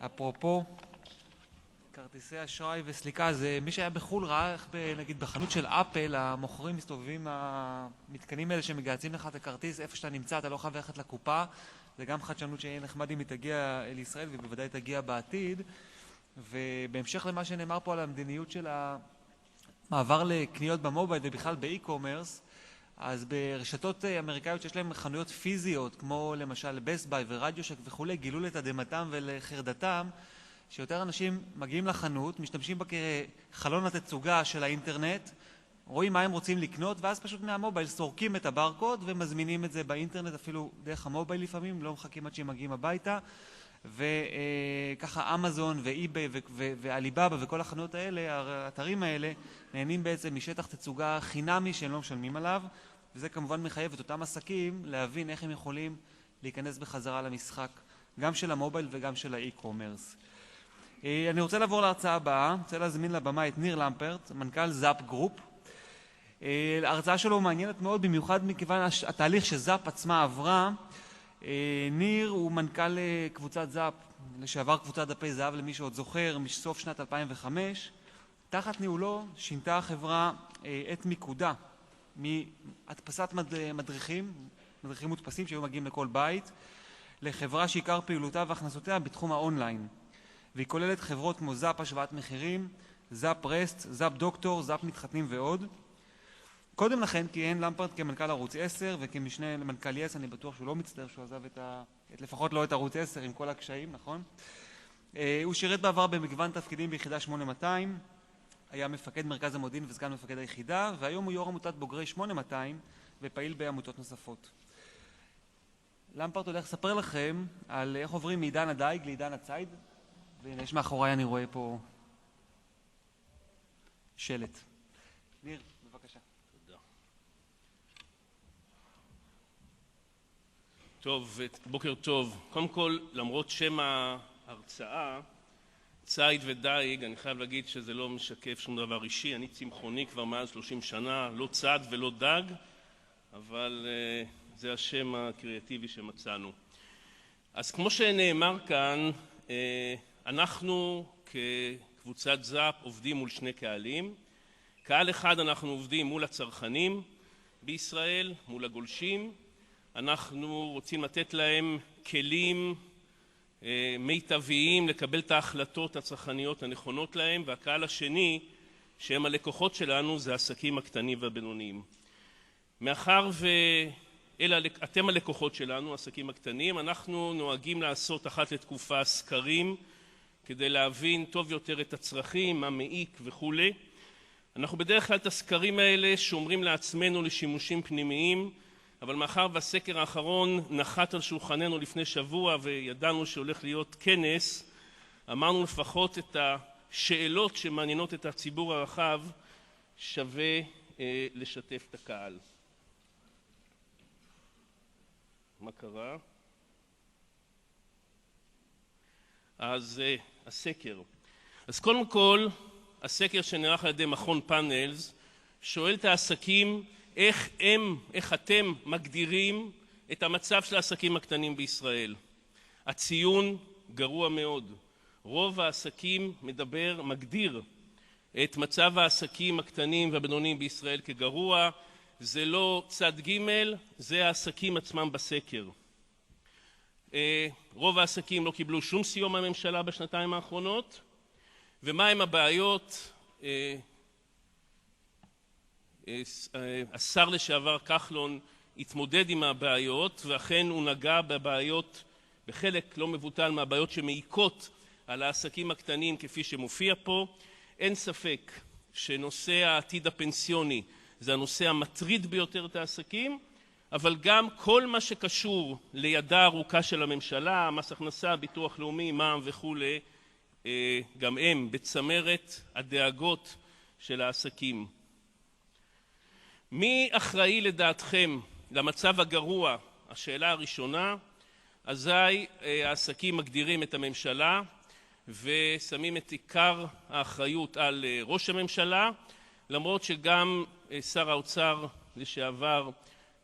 אפרופו כרטיסי אשראי וסליקה, זה מי שהיה בחול ראה איך נגיד בחנות של אפל המוכרים מסתובבים המתקנים האלה שמגייסים לך את הכרטיס איפה שאתה נמצא, אתה לא חייב ללכת לקופה. זה גם חדשנות שיהיה נחמד אם היא תגיע לישראל ובוודאי תגיע בעתיד. ובהמשך למה שנאמר פה על המדיניות של המעבר לקניות במובייל ובכלל באי-קומרס, אז ברשתות אמריקאיות שיש להן חנויות פיזיות כמו למשל בסט ביי ורדיושק וכו', גילו לתדהמתם ולחרדתם שיותר אנשים מגיעים לחנות, משתמשים בה כחלון התצוגה של האינטרנט, רואים מה הם רוצים לקנות ואז פשוט מהמובייל סורקים את הברקוד ומזמינים את זה באינטרנט, אפילו דרך המובייל לפעמים, לא מחכים עד שהם מגיעים הביתה. וככה אמזון ואיביי ואליבאבא וכל החנויות האלה, האתרים האלה, נהנים בעצם משטח תצוגה חינמי שהם לא משלמים עליו, וזה כמובן מחייב את אותם עסקים להבין איך הם יכולים להיכנס בחזרה למשחק, גם של המובייל וגם של האי-קומרס. אני רוצה לעבור להרצאה הבאה, רוצה להזמין לבמה את ניר למפרט, מנכ"ל זאפ גרופ. ההרצאה שלו מעניינת מאוד, במיוחד מכיוון התהליך שזאפ עצמה עברה. ניר הוא מנכ"ל קבוצת זאפ, לשעבר קבוצת דפי זהב למי שעוד זוכר, מסוף שנת 2005. תחת ניהולו שינתה החברה את מיקודה מהדפסת מדריכים מודפסים שהיו מגיעים לכל בית, לחברה שעיקר פעילותה והכנסותיה בתחום האונליין. והיא כוללת חברות כמו זאפ השוואת מחירים, זאפ רסט, זאפ דוקטור, זאפ מתחתנים ועוד. קודם לכן כיהן למפרט כמנכ"ל ערוץ 10 וכמשנה למנכ"ל יס, אני בטוח שהוא לא מצטער שהוא עזב לפחות לא את ערוץ 10 עם כל הקשיים, נכון? הוא שירת בעבר במגוון תפקידים ביחידה 8200, היה מפקד מרכז המודיעין וסגן מפקד היחידה, והיום הוא יו"ר עמותת בוגרי 8200 ופעיל בעמותות נוספות. למפרט הולך לספר לכם על איך עוברים מעידן הדייג לעידן הציד, והנה יש מאחוריי אני רואה פה שלט. ניר, בבקשה. טוב, בוקר טוב. קודם כל, למרות שם ההרצאה, ציד ודייג, אני חייב להגיד שזה לא משקף שום דבר אישי. אני צמחוני כבר מעל 30 שנה, לא צד ולא דג, אבל זה השם הקריאטיבי שמצאנו. אז כמו שנאמר כאן, אנחנו כקבוצת זאפ עובדים מול שני קהלים. קהל אחד אנחנו עובדים מול הצרכנים בישראל, מול הגולשים. אנחנו רוצים לתת להם כלים מיטביים לקבל את ההחלטות הצרכניות הנכונות להם, והקהל השני שהם הלקוחות שלנו זה העסקים הקטנים והבינוניים. מאחר ואתם הלקוחות שלנו, העסקים הקטנים, אנחנו נוהגים לעשות אחת לתקופה סקרים כדי להבין טוב יותר את הצרכים, מה מעיק וכו'. אנחנו בדרך כלל את הסקרים האלה שומרים לעצמנו לשימושים פנימיים, אבל מאחר והסקר האחרון נחת על שולחננו לפני שבוע וידענו שהולך להיות כנס, אמרנו לפחות את השאלות שמעניינות את הציבור הרחב שווה לשתף את הקהל. מה קרה? אז הסקר. אז קודם כל, הסקר שנערך על ידי מכון פאנלס שואל את העסקים איך אתם מגדירים את המצב של העסקים הקטנים בישראל. הציון גרוע מאוד. רוב העסקים מגדיר את מצב העסקים הקטנים והבינוניים בישראל כגרוע. זה לא צד ג', זה העסקים עצמם בסקר. רוב העסקים לא קיבלו שום סיוע מהממשלה בשנתיים האחרונות. ומה הם הבעיות? השר לשעבר כחלון התמודד עם הבעיות, ואכן הוא נגע בבעיות, בחלק לא מבוטל מהבעיות שמעיקות על העסקים הקטנים כפי שמופיע פה. אין ספק שנושא העתיד הפנסיוני זה הנושא המטריד ביותר את העסקים, אבל גם כל מה שקשור לידה ארוכה של הממשלה, מס הכנסה, ביטוח לאומי, מע"מ וכו', גם הם בצמרת הדאגות של העסקים. מי אחראי לדעתכם למצב הגרוע? השאלה הראשונה. אזי העסקים מגדירים את הממשלה ושמים את עיקר האחריות על ראש הממשלה, למרות שגם שר האוצר לשעבר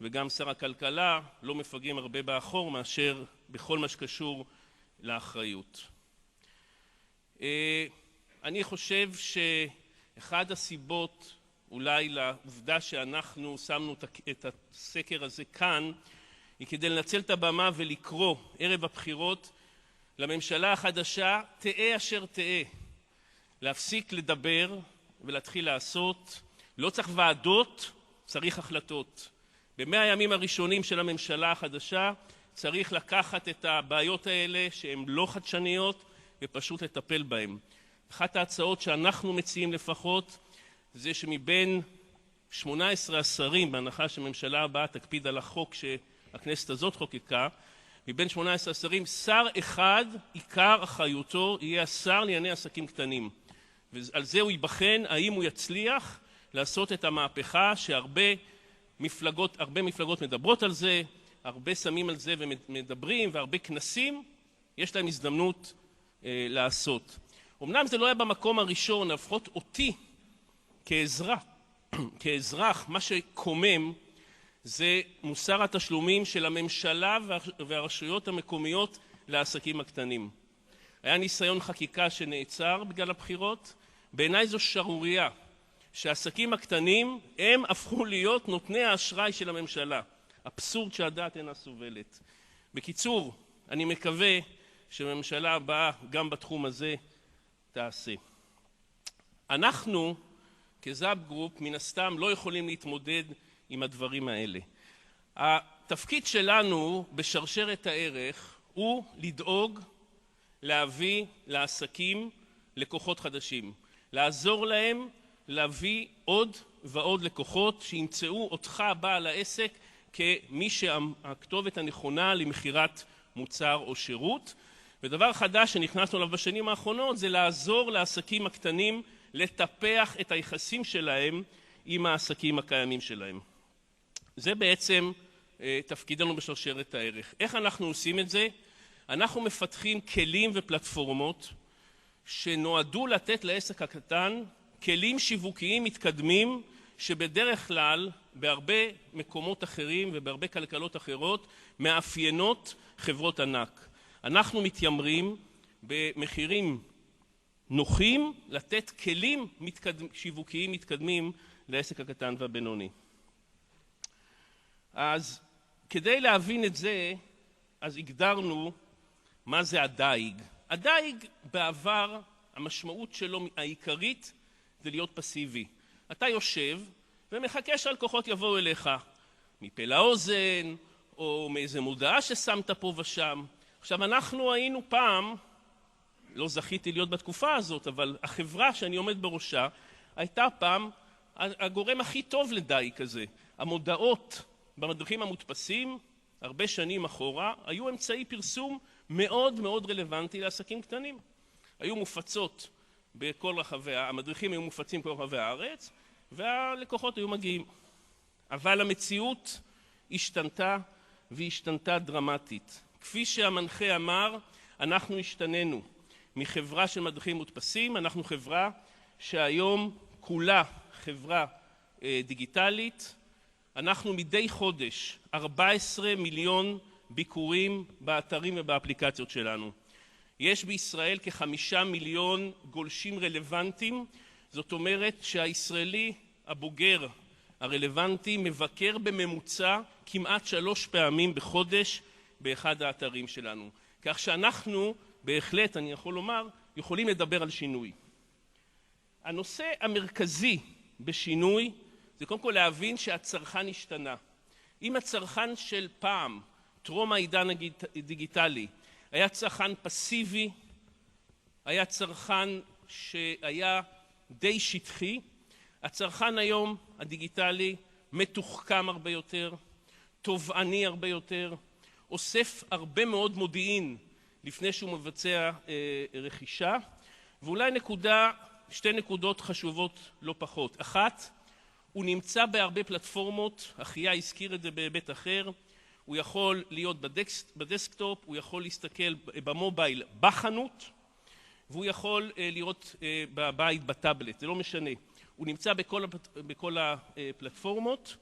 וגם שר הכלכלה לא מפגרים הרבה באחור מאשר בכל מה שקשור לאחריות. אני חושב שאחד הסיבות אולי לעובדה שאנחנו שמנו את הסקר הזה כאן היא כדי לנצל את הבמה ולקרוא ערב הבחירות לממשלה החדשה, תהא אשר תהא, להפסיק לדבר ולהתחיל לעשות. לא צריך ועדות, צריך החלטות. ב100 הימים הראשונים של הממשלה החדשה צריך לקחת את הבעיות האלה שהן לא חדשניות ופשוט לטפל בהן. אחת ההצעות שאנחנו מציעים לפחות זה שמבין 18 השרים, בהנחה שהממשלה הבאה תקפיד על החוק שהכנסת הזאת חוקקה, מבין 18 השרים, שר אחד עיקר אחריותו יהיה השר לענייני עסקים קטנים. ועל זה הוא ייבחן האם הוא יצליח לעשות את המהפכה שהרבה מפלגות מדברות על זה, הרבה שמים על זה ומדברים, והרבה כנסים יש להם הזדמנות לעשות. אמנם זה לא היה במקום הראשון, לפחות אותי כאזרח, מה שקומם זה מוסר התשלומים של הממשלה והרשויות המקומיות לעסקים הקטנים. היה ניסיון חקיקה שנעצר בגלל הבחירות. בעיניי זו שערורייה שהעסקים הקטנים הם הפכו להיות נותני האשראי של הממשלה. אבסורד שהדעת אינה סובלת. בקיצור, אני מקווה שהממשלה הבאה גם בתחום הזה תעשה. אנחנו כזאב גרופ מן הסתם לא יכולים להתמודד עם הדברים האלה. התפקיד שלנו בשרשרת הערך הוא לדאוג להביא לעסקים לקוחות חדשים, לעזור להם להביא עוד ועוד לקוחות שימצאו אותך בעל העסק כמי שהכתובת הנכונה למכירת מוצר או שירות. ודבר חדש שנכנסנו אליו בשנים האחרונות זה לעזור לעסקים הקטנים לטפח את היחסים שלהם עם העסקים הקיימים שלהם. זה בעצם תפקידנו בשרשרת הערך. איך אנחנו עושים את זה? אנחנו מפתחים כלים ופלטפורמות שנועדו לתת לעסק הקטן כלים שיווקיים מתקדמים שבדרך כלל בהרבה מקומות אחרים ובהרבה כלכלות אחרות מאפיינות חברות ענק. אנחנו מתיימרים במחירים נוחים לתת כלים שיווקיים מתקדמים לעסק הקטן והבינוני. אז כדי להבין את זה, אז הגדרנו מה זה הדייג. הדייג בעבר, המשמעות שלו העיקרית זה להיות פסיבי. אתה יושב ומחכה שהלקוחות יבואו אליך מפה לאוזן או מאיזה מודעה ששמת פה ושם. עכשיו אנחנו היינו פעם, לא זכיתי להיות בתקופה הזאת, אבל החברה שאני עומד בראשה הייתה פעם הגורם הכי טוב לדייג כזה. המודעות במדריכים המודפסים הרבה שנים אחורה היו אמצעי פרסום מאוד מאוד רלוונטי לעסקים קטנים. היו מופצות בכל רחבי, המדריכים היו מופצים בכל רחבי הארץ והלקוחות היו מגיעים. אבל המציאות השתנתה והשתנתה דרמטית. כפי שהמנחה אמר, אנחנו השתננו מחברה של מדריכים מודפסים, אנחנו חברה שהיום כולה חברה דיגיטלית. אנחנו מדי חודש 14 מיליון ביקורים באתרים ובאפליקציות שלנו. יש בישראל כ5 מיליון גולשים רלוונטיים, זאת אומרת שהישראלי הבוגר הרלוונטי מבקר בממוצע כמעט 3 פעמים בחודש באחד האתרים שלנו. כך שאנחנו בהחלט, אני יכול לומר, יכולים לדבר על שינוי. הנושא המרכזי בשינוי זה קודם כל להבין שהצרכן השתנה. אם הצרכן של פעם, טרום העידן הדיגיטלי, היה צרכן פסיבי, היה צרכן שהיה די שטחי, הצרכן היום הדיגיטלי מתוחכם הרבה יותר, תובעני הרבה יותר, אוסף הרבה מאוד מודיעין לפני שהוא מבצע רכישה, ואולי שתי נקודות חשובות לא פחות. אחת, הוא נמצא בהרבה פלטפורמות, אחיה הזכיר את זה בהיבט אחר, הוא יכול להיות בדסקטופ, הוא יכול להסתכל במובייל בחנות, והוא יכול לראות בבית בטאבלט, זה לא משנה. הוא נמצא בכל הפלטפורמות.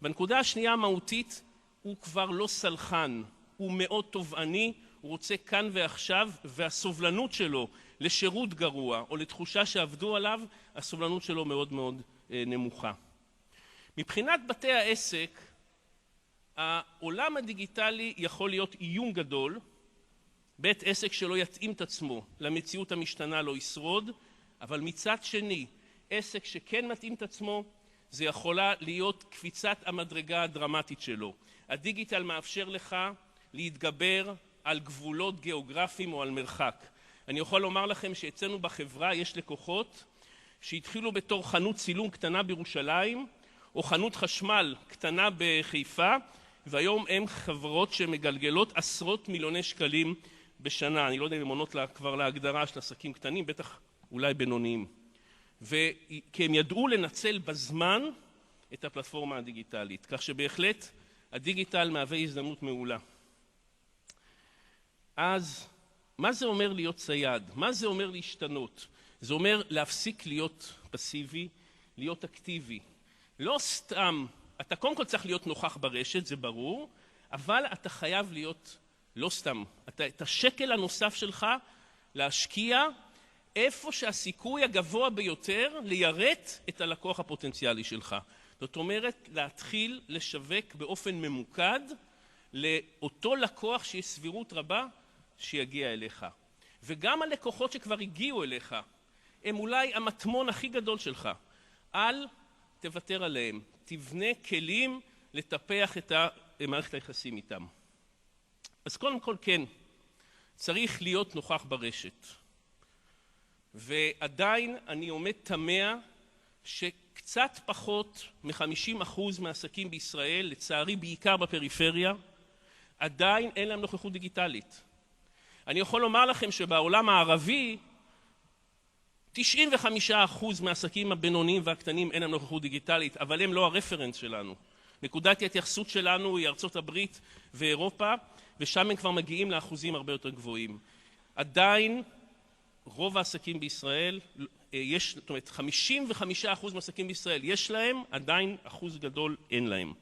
והנקודה השנייה המהותית, הוא כבר לא סלחן, הוא מאוד תובעני, הוא רוצה כאן ועכשיו, והסובלנות שלו לשירות גרוע או לתחושה שעבדו עליו, הסובלנות שלו מאוד מאוד נמוכה. מבחינת בתי העסק, העולם הדיגיטלי יכול להיות איום גדול. בית עסק שלא יתאים את עצמו למציאות המשתנה לא ישרוד, אבל מצד שני, עסק שכן מתאים את עצמו, זה יכולה להיות קפיצת המדרגה הדרמטית שלו. הדיגיטל מאפשר לך להתגבר על גבולות גיאוגרפיים או על מרחק. אני יכול לומר לכם שאצלנו בחברה יש לקוחות שהתחילו בתור חנות צילום קטנה בירושלים, או חנות חשמל קטנה בחיפה, והיום הם חברות שמגלגלות עשרות מיליוני שקלים בשנה. אני לא יודע אם הם עונות כבר להגדרה של עסקים קטנים, בטח אולי בינוניים. כי הם ידעו לנצל בזמן את הפלטפורמה הדיגיטלית, כך שבהחלט הדיגיטל מהווה הזדמנות מעולה. אז מה זה אומר להיות צייד? מה זה אומר להשתנות? זה אומר להפסיק להיות פסיבי, להיות אקטיבי. לא סתם, אתה קודם כל צריך להיות נוכח ברשת, זה ברור, אבל אתה חייב להיות לא סתם. את השקל הנוסף שלך להשקיע איפה שהסיכוי הגבוה ביותר ליירט את הלקוח הפוטנציאלי שלך. זאת אומרת, להתחיל לשווק באופן ממוקד לאותו לקוח שיש סבירות רבה שיגיע אליך. וגם הלקוחות שכבר הגיעו אליך, הם אולי המטמון הכי גדול שלך. אל תוותר עליהם. תבנה כלים לטפח את מערכת היחסים איתם. אז קודם כל כן, צריך להיות נוכח ברשת. ועדיין אני עומד תמה שקצת פחות מ-50% מהעסקים בישראל, לצערי בעיקר בפריפריה, עדיין אין להם נוכחות דיגיטלית. אני יכול לומר לכם שבעולם הערבי 95% מהעסקים הבינוניים והקטנים אין להם נוכחות דיגיטלית, אבל הם לא הרפרנס שלנו. נקודת ההתייחסות שלנו היא ארצות הברית ואירופה, ושם הם כבר מגיעים לאחוזים הרבה יותר גבוהים. עדיין רוב העסקים בישראל, זאת אומרת 55% מהעסקים בישראל יש להם, עדיין אחוז גדול אין להם.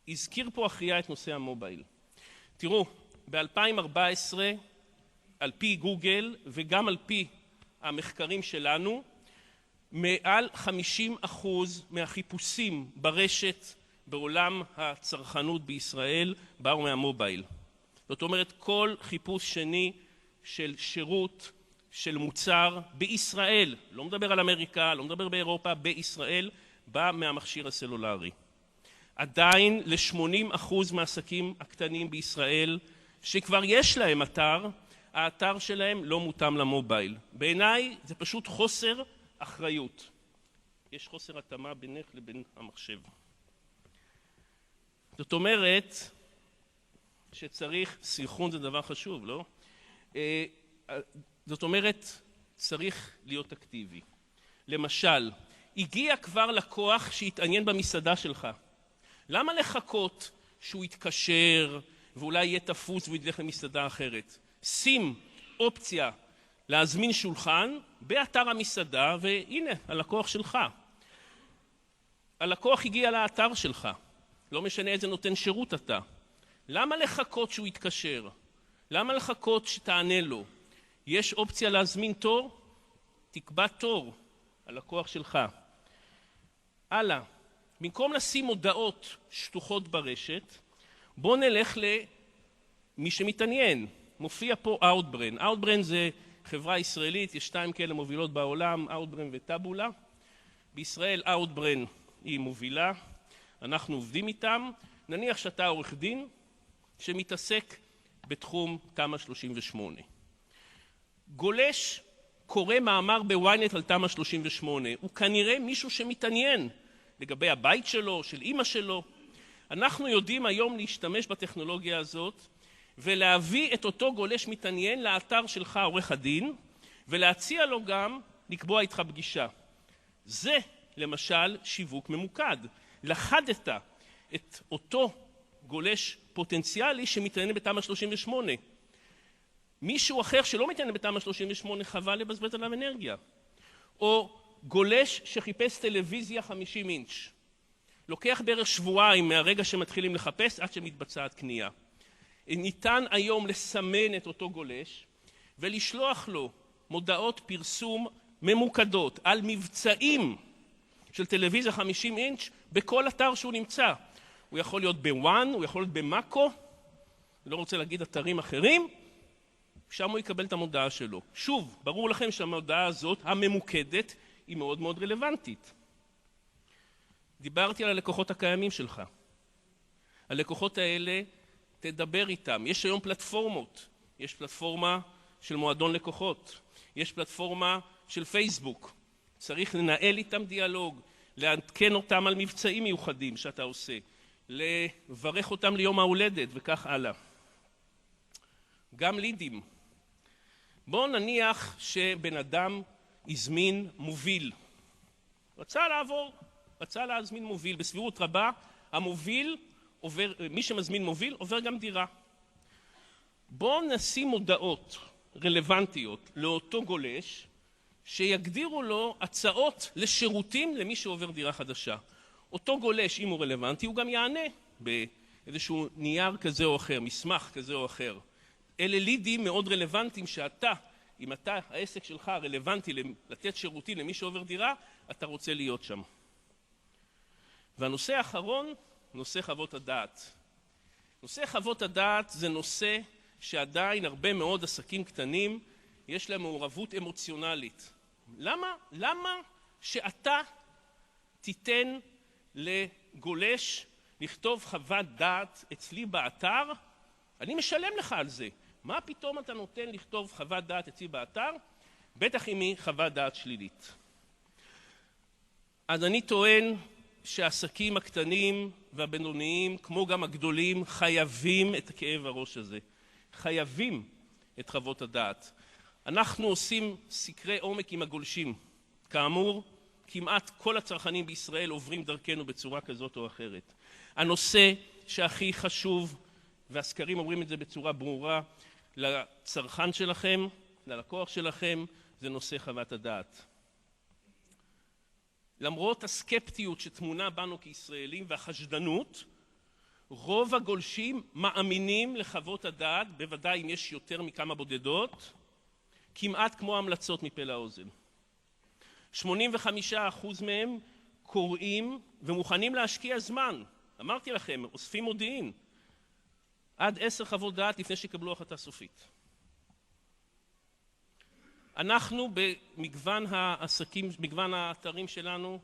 הזכיר פה אחריה את נושא המובייל. תראו, ב-2014, על פי גוגל וגם על פי המחקרים שלנו, מעל 50% מהחיפושים ברשת בעולם הצרכנות בישראל באו מהמובייל. זאת אומרת, כל חיפוש שני של שירות, של מוצר בישראל, לא מדבר על אמריקה, לא מדבר באירופה, בישראל, בא מהמכשיר הסלולרי. עדיין ל-80% מהעסקים הקטנים בישראל, שכבר יש להם אתר, האתר שלהם לא מותאם למובייל. בעיניי זה פשוט חוסר אחריות. יש חוסר התאמה בינך לבין המחשב. זאת אומרת שצריך, סנכרון זה דבר חשוב, לא? זאת אומרת, צריך להיות אקטיבי. למשל, הגיע כבר לקוח שהתעניין במסעדה שלך. למה לחכות שהוא יתקשר ואולי יהיה תפוס והוא ידלך למסעדה אחרת? שים אופציה להזמין שולחן באתר המסעדה, והנה, הלקוח שלך. הלקוח הגיע לאתר שלך. לא משנה איזה נותן שירות אתה. למה לחכות שהוא יתקשר? למה לחכות שתענה לו? יש אופציה להזמין תור? תקבע תור, הלקוח שלך. הלאה, במקום לשים הודעות שטוחות ברשת, בוא נלך למי שמתעניין. מופיע פה Outbrain. Outbrain זה חברה ישראלית, יש 2 כאלה מובילות בעולם, Outbrain וטאבולה. בישראל Outbrain היא מובילה, אנחנו עובדים איתם. נניח שאתה עורך דין שמתעסק בתחום תמ"א 38. גולש קורא מאמר בוויינט על תמ"א 38, הוא כנראה מישהו שמתעניין לגבי הבית שלו, של אמא שלו. אנחנו יודעים היום להשתמש בטכנולוגיה הזאת ולהביא את אותו גולש מתעניין לאתר שלך עורך הדין, ולהציע לו גם לקבוע איתך פגישה. זה למשל שיווק ממוקד. לחדת את אותו גולש פוטנציאלי שמתעניין בתמ"א 38. מישהו אחר שלא מתעניין בתמ"א 38 חבל לבזבז עליו אנרגיה. או גולש שחיפש טלוויזיה 50 אינץ'. לוקח בערך שבועיים מהרגע שמתחילים לחפש עד שמתבצעת קנייה. ניתן היום לסמן את אותו גולש ולשלוח לו מודעות פרסום ממוקדות על מבצעים של טלוויזיה 50 אינץ' בכל אתר שהוא נמצא. הוא יכול להיות בוואן, הוא יכול להיות במאקו, אני לא רוצה להגיד אתרים אחרים, שם הוא יקבל את המודעה שלו. שוב, ברור לכם שהמודעה הזאת, הממוקדת, היא מאוד מאוד רלוונטית. דיברתי על הלקוחות הקיימים שלך. הלקוחות האלה, תדבר איתם. יש היום פלטפורמות. יש פלטפורמה של מועדון לקוחות. יש פלטפורמה של פייסבוק. צריך לנהל איתם דיאלוג, לעדכן אותם על מבצעים מיוחדים שאתה עושה, לברך אותם ליום ההולדת וכך הלאה. גם לידים. בואו נניח שבן אדם הזמין מוביל. רצה להזמין מוביל. בסבירות רבה, המוביל עובר, מי שמזמין מוביל עובר גם דירה. בואו נשים מודעות רלוונטיות לאותו גולש, שיגדירו לו הצעות לשירותים למי שעובר דירה חדשה. אותו גולש, אם הוא רלוונטי, הוא גם יענה באיזשהו נייר כזה או אחר, מסמך כזה או אחר. אלה לידים מאוד רלוונטיים שאתה, אם אתה, העסק שלך רלוונטי לתת שירותים למי שעובר דירה, אתה רוצה להיות שם. והנושא האחרון, נושא חוות הדעת. נושא חוות הדעת זה נושא שעדיין הרבה מאוד עסקים קטנים יש להם מעורבות אמוציונלית. למה שאתה תיתן לגולש לכתוב חוות דעת אצלי באתר? אני משלם לך על זה. מה פתאום אתה נותן לכתוב חוות דעת אצלי באתר? בטח אם היא חוות דעת שלילית. אז אני טוען שהעסקים הקטנים והבינוניים, כמו גם הגדולים, חייבים את כאב הראש הזה. חייבים את חוות הדעת. אנחנו עושים סקרי עומק עם הגולשים. כאמור, כמעט כל הצרכנים בישראל עוברים דרכנו בצורה כזאת או אחרת. הנושא שהכי חשוב, והסקרים אומרים את זה בצורה ברורה, לצרכן שלכם, ללקוח שלכם, זה נושא חוות הדעת. למרות הסקפטיות שתמונה בנו כישראלים והחשדנות, רוב הגולשים מאמינים לחוות הדעת, בוודאי אם יש יותר מכמה בודדות, כמעט כמו המלצות מפה לאוזן. 85% מהם קוראים ומוכנים להשקיע זמן. אמרתי לכם, אוספים מודיעין. עד 10 חוות דעת לפני שיקבלו החלטה סופית. אנחנו במגוון העסקים, מגוון האתרים שלנו,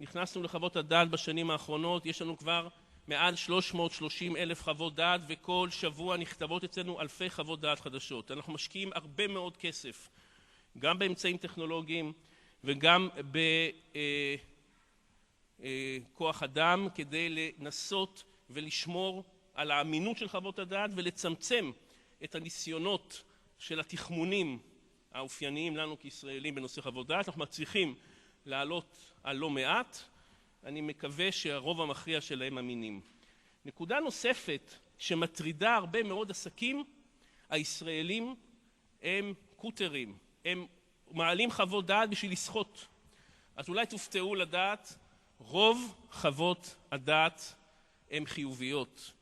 נכנסנו לחוות הדעת בשנים האחרונות, יש לנו כבר מעל 330,000 חוות דעת, וכל שבוע נכתבות אצלנו אלפי חוות דעת חדשות. אנחנו משקיעים הרבה מאוד כסף, גם באמצעים טכנולוגיים וגם בכוח אדם, כדי לנסות ולשמור על האמינות של חוות הדעת ולצמצם את הניסיונות של התחמונים האופייניים לנו כישראלים בנושא חוות דעת. אנחנו מצליחים לעלות על לא מעט, אני מקווה שהרוב המכריע שלהם אמינים. נקודה נוספת שמטרידה הרבה מאוד עסקים, הישראלים הם קוטרים, הם מעלים חוות דעת בשביל לסחוט. אז אולי תופתעו לדעת, רוב חוות הדעת הן חיוביות.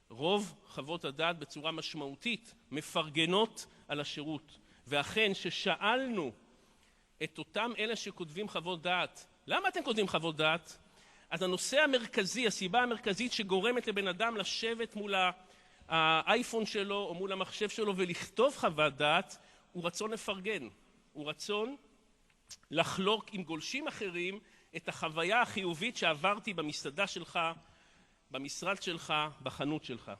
רוב חוות הדעת בצורה משמעותית מפרגנות על השירות. ואכן ששאלנו את אותם אלה שכותבים חוות דעת, למה אתם כותבים חוות דעת? אז הנושא המרכזי, הסיבה המרכזית שגורמת לבן אדם לשבת מול האייפון שלו או מול המחשב שלו ולכתוב חוות דעת, הוא רצון לפרגן. הוא רצון לחלוק עם גולשים אחרים את החוויה החיובית שעברתי במסעדה שלך, במשרד שלך, בחנות שלך.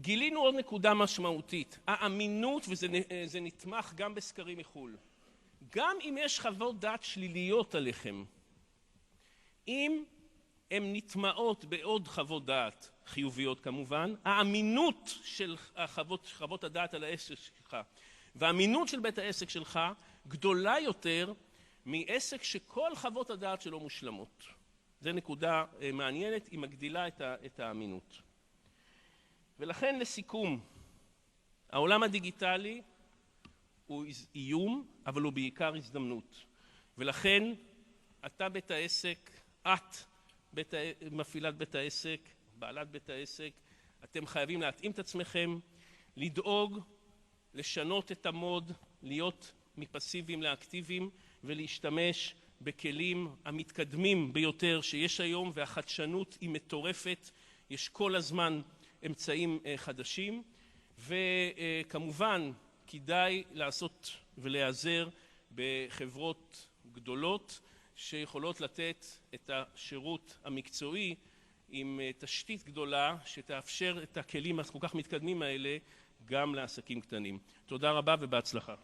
גילינו עוד נקודה משמעותית, האמינות, וזה נתמך גם בסקרים מחו"ל. גם אם יש חוות דעת שליליות עליכם, אם הן נטמעות בעוד חוות דעת חיוביות כמובן, האמינות של חוות הדעת על העסק שלך והאמינות של בית העסק שלך גדולה יותר מעסק שכל חוות הדעת שלו מושלמות. זו נקודה מעניינת, היא מגדילה את האמינות. ולכן לסיכום, העולם הדיגיטלי הוא איום, אבל הוא בעיקר הזדמנות. ולכן אתה בית העסק, את מפעילת בית העסק, בעלת בית העסק, אתם חייבים להתאים את עצמכם, לדאוג, לשנות את המוד, להיות מפסיביים לאקטיביים ולהשתמש בכלים המתקדמים ביותר שיש היום, והחדשנות היא מטורפת, יש כל הזמן אמצעים חדשים, וכמובן כדאי לעשות ולהיעזר בחברות גדולות שיכולות לתת את השירות המקצועי עם תשתית גדולה שתאפשר את הכלים הכל כך מתקדמים האלה גם לעסקים קטנים. תודה רבה ובהצלחה.